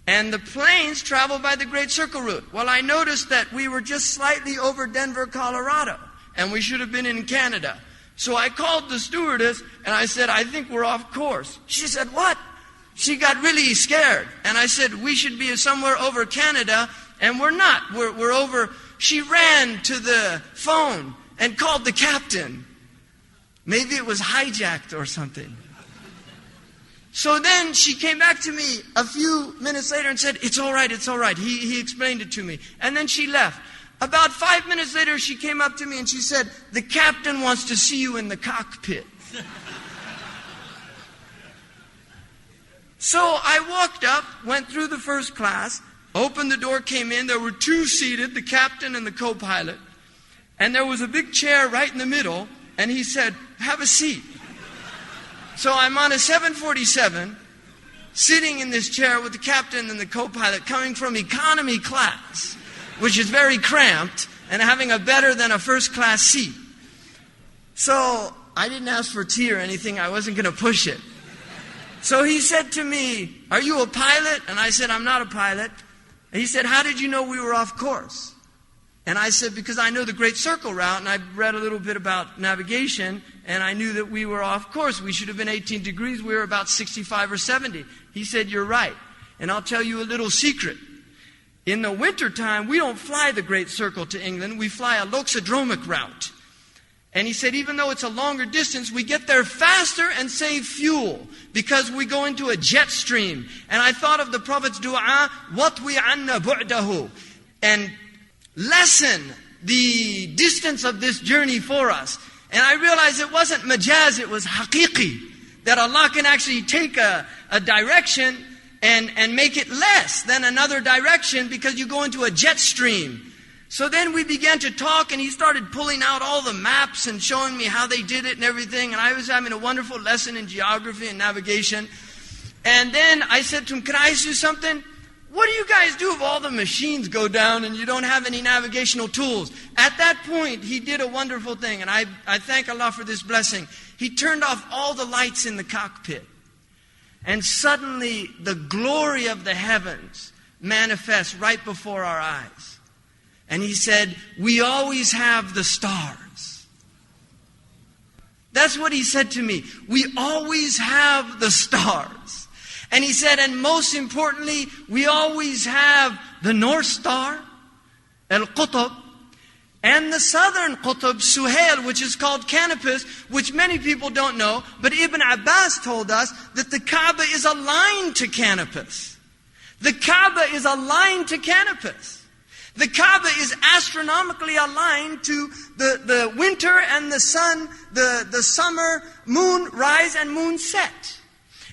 And the planes travel by the Great Circle route. Well, I noticed that we were just slightly over Denver, Colorado, and we should have been in Canada. So I called the stewardess and I said, I think we're off course. She said, what? She got really scared. And I said, we should be somewhere over Canada, and we're not. We're over. She ran to the phone and called the captain. Maybe it was hijacked or something. So then she came back to me a few minutes later and said, it's all right, it's all right. He explained it to me. And then she left. About 5 minutes later, she came up to me and she said, the captain wants to see you in the cockpit. So I walked up, went through the first class, opened the door, came in. There were two seated, the captain and the co-pilot. And there was a big chair right in the middle. And he said, have a seat. So I'm on a 747, sitting in this chair with the captain and the co-pilot coming from economy class, which is very cramped, and having a better than a first class seat. So I didn't ask for tea or anything. I wasn't going to push it. So he said to me, are you a pilot? And I said, I'm not a pilot. And he said, how did you know we were off course? And I said, because I know the Great Circle route, and I read a little bit about navigation, and I knew that we were off course. We should have been 18 degrees. We were about 65 or 70. He said, you're right. And I'll tell you a little secret. In the wintertime, we don't fly the Great Circle to England. We fly a loxodromic route. And he said, even though it's a longer distance, we get there faster and save fuel because we go into a jet stream. And I thought of the Prophet's dua, وَطْوِ عَنَّا بُعْدَهُ, and lessen the distance of this journey for us. And I realized it wasn't majaz, it was haqiqi. That Allah can actually take a direction and make it less than another direction because you go into a jet stream. So then we began to talk, and he started pulling out all the maps and showing me how they did it and everything. And I was having a wonderful lesson in geography and navigation. And then I said to him, can I ask you something? What do you guys do if all the machines go down and you don't have any navigational tools? At that point, he did a wonderful thing, and I thank Allah for this blessing. He turned off all the lights in the cockpit. And suddenly, the glory of the heavens manifests right before our eyes. And he said, we always have the stars. That's what he said to me. We always have the stars. And he said, and most importantly, we always have the North Star, Al-Qutb, and the southern Qutb, Suhail, which is called Canopus, which many people don't know. But Ibn Abbas told us that the Kaaba is aligned to Canopus. The Kaaba is aligned to Canopus. The Kaaba is astronomically aligned to the winter and the sun, the summer, moon rise and moon set.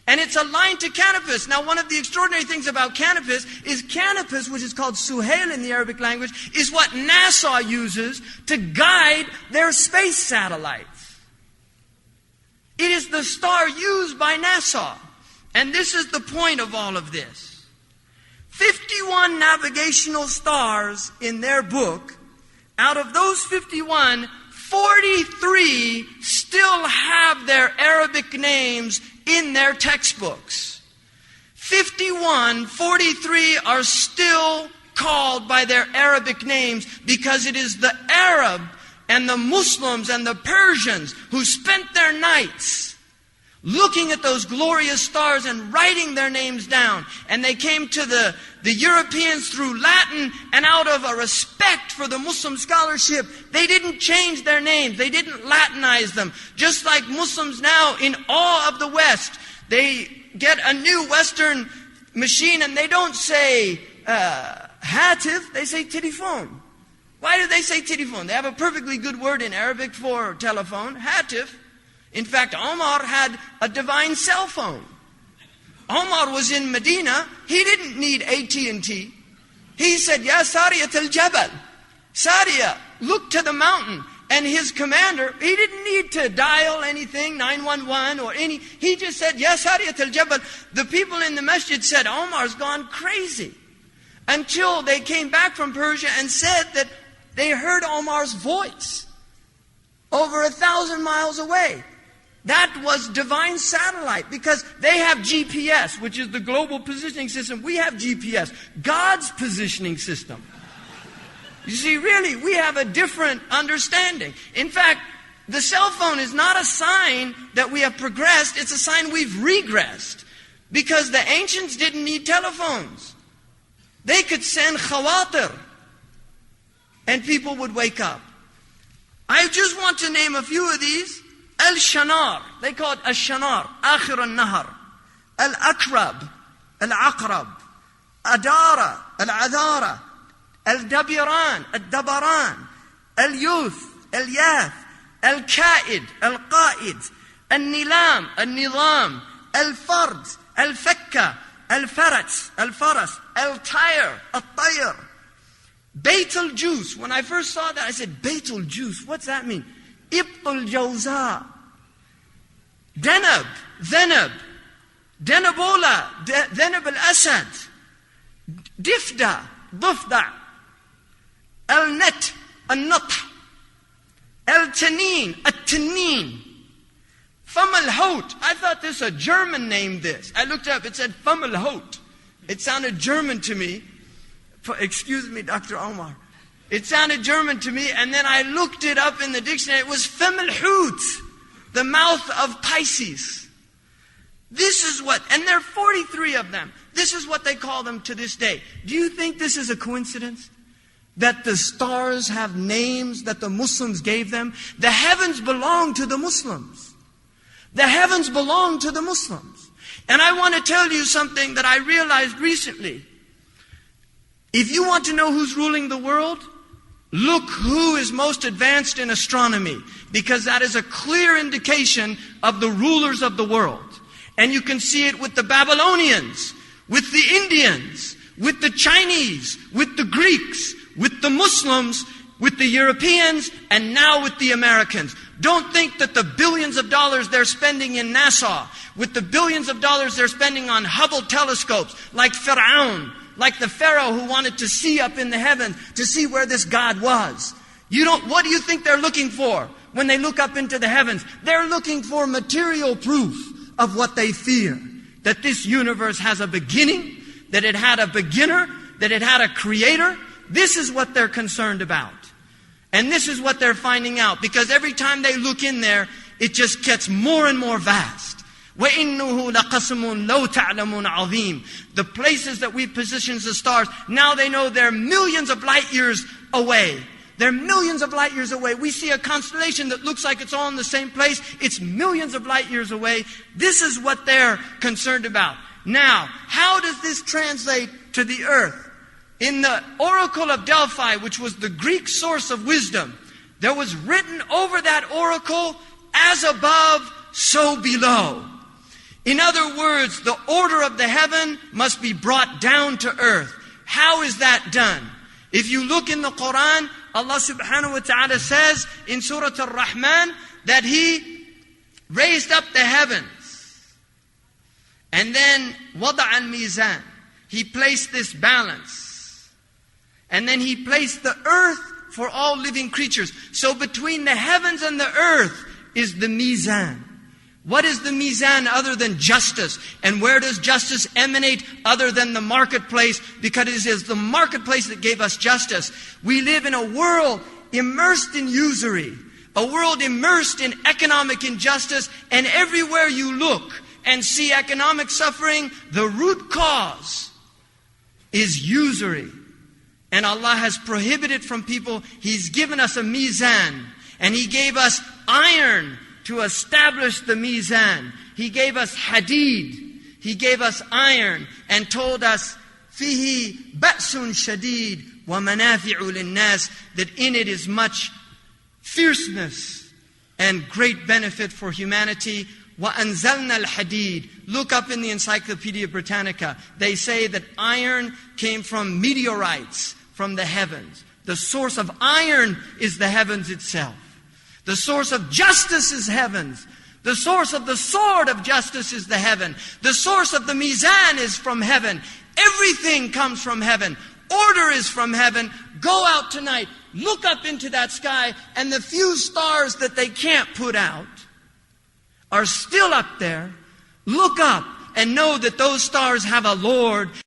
And it's aligned to Canopus. Now, one of the extraordinary things about Canopus is Canopus, which is called Suhail in the Arabic language, is what NASA uses to guide their space satellites. It is the star used by NASA. And this is the point of all of this. 51 navigational stars in their book. Out of those 51, 43 still have their Arabic names in their textbooks. 43 are still called by their Arabic names because it is the Arab and the Muslims and the Persians who spent their nights looking at those glorious stars and writing their names down. And they came to the Europeans through Latin, and out of a respect for the Muslim scholarship, they didn't change their names. They didn't Latinize them. Just like Muslims now, in awe of the West, they get a new Western machine and they don't say hatif, they say telephone. Why do they say telephone? They have a perfectly good word in Arabic for telephone, hatif. In fact, Omar had a divine cell phone. Omar was in Medina. He didn't need AT&T. He said, Ya Sariyat al-Jabal. Sariya, look to the mountain. And his commander, he didn't need to dial anything, 911 or any. He just said, Ya Sariyat al-Jabal. The people in the masjid said, Omar's gone crazy. Until they came back from Persia and said that they heard Omar's voice over 1,000 miles away. That was divine satellite, because they have GPS, which is the global positioning system. We have GPS, God's positioning system. You see, really, we have a different understanding. In fact, the cell phone is not a sign that we have progressed, it's a sign we've regressed. Because the ancients didn't need telephones. They could send khawatir, and people would wake up. I just want to name a few of these. Al-Shanar, they call it Al-Shanar, Akhir al-Nahar. Al-Akrab, Al-Aqrab. Adara, Al-Adara. Al-Dabiran, Al-Dabaran. Al-Youth, Al-Yath. Al-Ka'id, Al-Qa'id. Al-Nilam, Al-Nidam. Al-Fard, Al-Fakka. Al-Faras, Al-Faras. Al-Tayr, Al-Tayr. Bait al-Juice. When I first saw that, I said, Bait al-Juice, what's that mean? Ibt al-Jawza. Denab, Dhenab. Denabola, Dhenab al-Asad. Difda, Dufda. Al-Net, Al-Nat. Al-Tanin, Al-Tanin. Fam al-Hot. I thought this a German named this. I looked up, it said Fam al-Hot. It sounded German to me. Excuse me, Dr. Omar. It sounded German to me, and then I looked it up in the dictionary. It was Fam al-Hut, the mouth of Pisces. This is what, and there are 43 of them. This is what they call them to this day. Do you think this is a coincidence? That the stars have names that the Muslims gave them? The heavens belong to the Muslims. The heavens belong to the Muslims. And I want to tell you something that I realized recently. If you want to know who's ruling the world, look who is most advanced in astronomy, because that is a clear indication of the rulers of the world. And you can see it with the Babylonians, with the Indians, with the Chinese, with the Greeks, with the Muslims, with the Europeans, and now with the Americans. Don't think that the billions of dollars they're spending in NASA, with the billions of dollars they're spending on Hubble telescopes, like Pharaoh, like the Pharaoh who wanted to see up in the heavens to see where this God was. What do you think they're looking for when they look up into the heavens? They're looking for material proof of what they fear. That this universe has a beginning, that it had a beginner, that it had a creator. This is what they're concerned about. And this is what they're finding out. Because every time they look in there, it just gets more and more vast. وَإِنُّهُ لَقَسْمٌ لَوْ تَعْلَمُونَ عَظِيمٌ. The places that we position the stars, now they know they're millions of light years away. They're millions of light years away. We see a constellation that looks like it's all in the same place. It's millions of light years away. This is what they're concerned about. Now, how does this translate to the earth? In the Oracle of Delphi, which was the Greek source of wisdom, there was written over that oracle, as above, so below. In other words, the order of the heaven must be brought down to earth. How is that done? If you look in the Quran, Allah subhanahu wa ta'ala says in Surah Ar-Rahman that He raised up the heavens. And then, وَضَعَ الْمِيزَانِ. He placed this balance. And then He placed the earth for all living creatures. So between the heavens and the earth is the mizan. What is the mizan other than justice? And where does justice emanate other than the marketplace? Because it is the marketplace that gave us justice. We live in a world immersed in usury, a world immersed in economic injustice, and everywhere you look and see economic suffering, the root cause is usury. And Allah has prohibited from people. He's given us a mizan, and He gave us iron to establish the mizan. He gave us hadid. He gave us iron and told us, fihi ba'sun shadid wa manafi'u linnas, that in it is much fierceness and great benefit for humanity. Wa anzalna al-hadid. Look up in the Encyclopedia Britannica. They say that iron came from meteorites from the heavens. The source of iron is the heavens itself. The source of justice is heavens. The source of the sword of justice is the heaven. The source of the mizan is from heaven. Everything comes from heaven. Order is from heaven. Go out tonight, look up into that sky, and the few stars that they can't put out are still up there. Look up and know that those stars have a Lord.